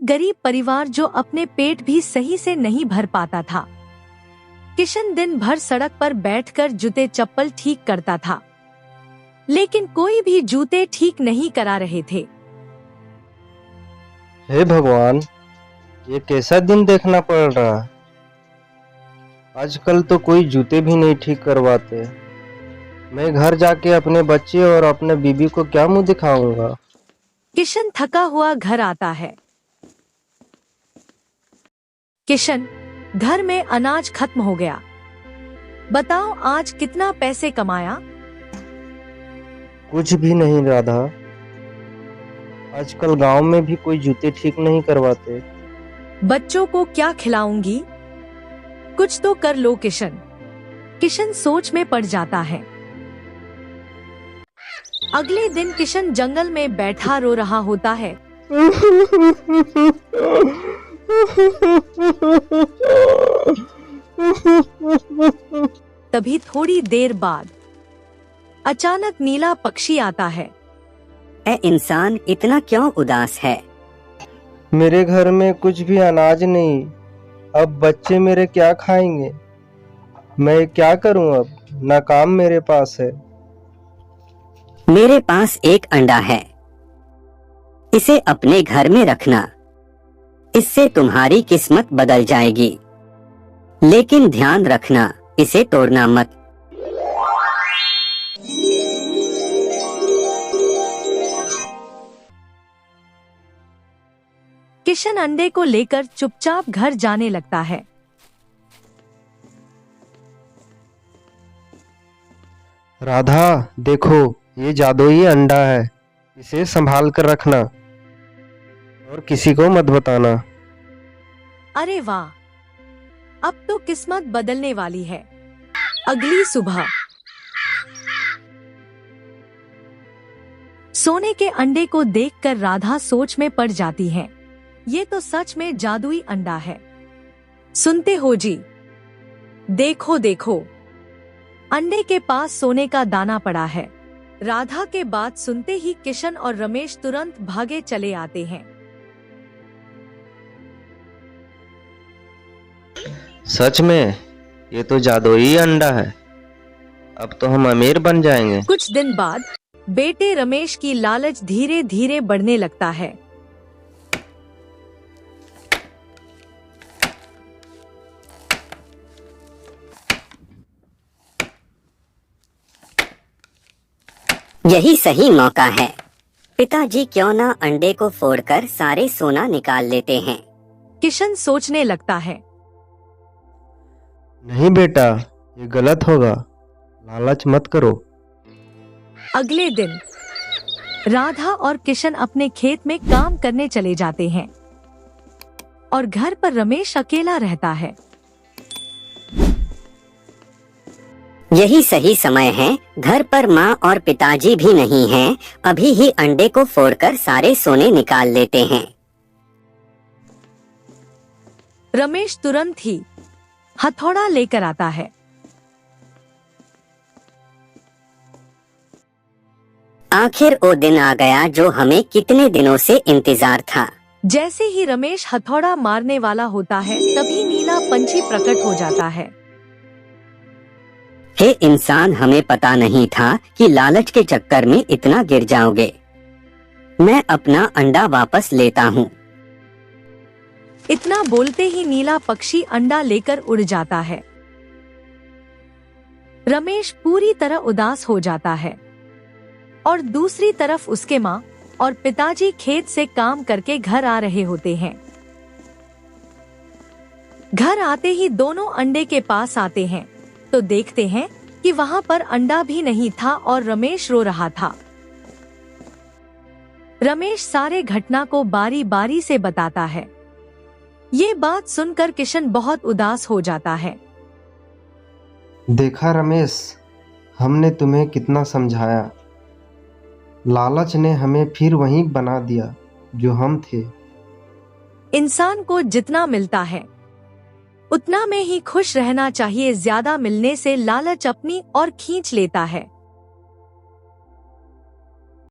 एक गरीब परिवार जो अपने पेट भी सही से नहीं भर पाता था। किशन दिन भर सड़क पर बैठकर जूते चप्पल ठीक करता था, लेकिन कोई भी जूते ठीक नहीं करा रहे थे। हे भगवान, ये कैसा दिन देखना पड़ रहा है। आजकल तो कोई जूते भी नहीं ठीक करवाते। मैं घर जाके अपने बच्चे और अपने बीबी को क्या मुंह दिखाऊंगा। किशन थका हुआ घर आता है। किशन, घर में अनाज खत्म हो गया। बताओ आज कितना पैसे कमाया? कुछ भी नहीं राधा, आजकल गांव में भी कोई जूते ठीक नहीं करवाते। बच्चों को क्या खिलाऊंगी? कुछ तो कर लो किशन। किशन सोच में पड़ जाता है। अगले दिन किशन जंगल में बैठा रो रहा होता है। तभी थोड़ी देर बाद अचानक नीला पक्षी आता है। ए इंसान, इतना क्यों उदास है? मेरे घर में कुछ भी अनाज नहीं, अब बच्चे मेरे क्या खाएंगे। मैं क्या करूं अब, ना काम मेरे पास है। मेरे पास एक अंडा है, इसे अपने घर में रखना, इससे तुम्हारी किस्मत बदल जाएगी। लेकिन ध्यान रखना, इसे तोड़ना मत। किशन अंडे को लेकर चुपचाप घर जाने लगता है। राधा देखो, ये जादुई अंडा है, इसे संभाल कर रखना और किसी को मत बताना। अरे वाह, अब तो किस्मत बदलने वाली है। अगली सुबह सोने के अंडे को देखकर राधा सोच में पड़ जाती है। ये तो सच में जादुई अंडा है। सुनते हो जी? देखो देखो, अंडे के पास सोने का दाना पड़ा है। राधा के बात सुनते ही किशन और रमेश तुरंत भागे चले आते हैं। सच में ये तो जादुई अंडा है, अब तो हम अमीर बन जाएंगे। कुछ दिन बाद बेटे रमेश की लालच धीरे धीरे बढ़ने लगता है। यही सही मौका है। पिताजी क्यों ना अंडे को फोड़कर सारे सोना निकाल लेते हैं। किशन सोचने लगता है। नहीं बेटा, ये गलत होगा, लालच मत करो। अगले दिन राधा और किशन अपने खेत में काम करने चले जाते हैं और घर पर रमेश अकेला रहता है। यही सही समय है, घर पर माँ और पिताजी भी नहीं हैं। अभी ही अंडे को फोड़कर सारे सोने निकाल लेते हैं। रमेश तुरंत ही हथौड़ा लेकर आता है। आखिर वो दिन आ गया जो हमें कितने दिनों से इंतजार था। जैसे ही रमेश हथौड़ा मारने वाला होता है, तभी नीला पंछी प्रकट हो जाता है। हे इंसान, हमें पता नहीं था कि लालच के चक्कर में इतना गिर जाओगे। मैं अपना अंडा वापस लेता हूँ। इतना बोलते ही नीला पक्षी अंडा लेकर उड़ जाता है। रमेश पूरी तरह उदास हो जाता है और दूसरी तरफ उसके माँ और पिताजी खेत से काम करके घर आ रहे होते हैं। घर आते ही दोनों अंडे के पास आते हैं तो देखते हैं कि वहाँ पर अंडा भी नहीं था और रमेश रो रहा था। रमेश सारे घटना को बारी बारी से बताता है। ये बात सुनकर किशन बहुत उदास हो जाता है। देखा रमेश, हमने तुम्हें कितना समझाया, लालच ने हमें फिर वहीं बना दिया जो हम थे। इंसान को जितना मिलता है उतना में ही खुश रहना चाहिए। ज्यादा मिलने से लालच अपनी ओर खींच लेता है।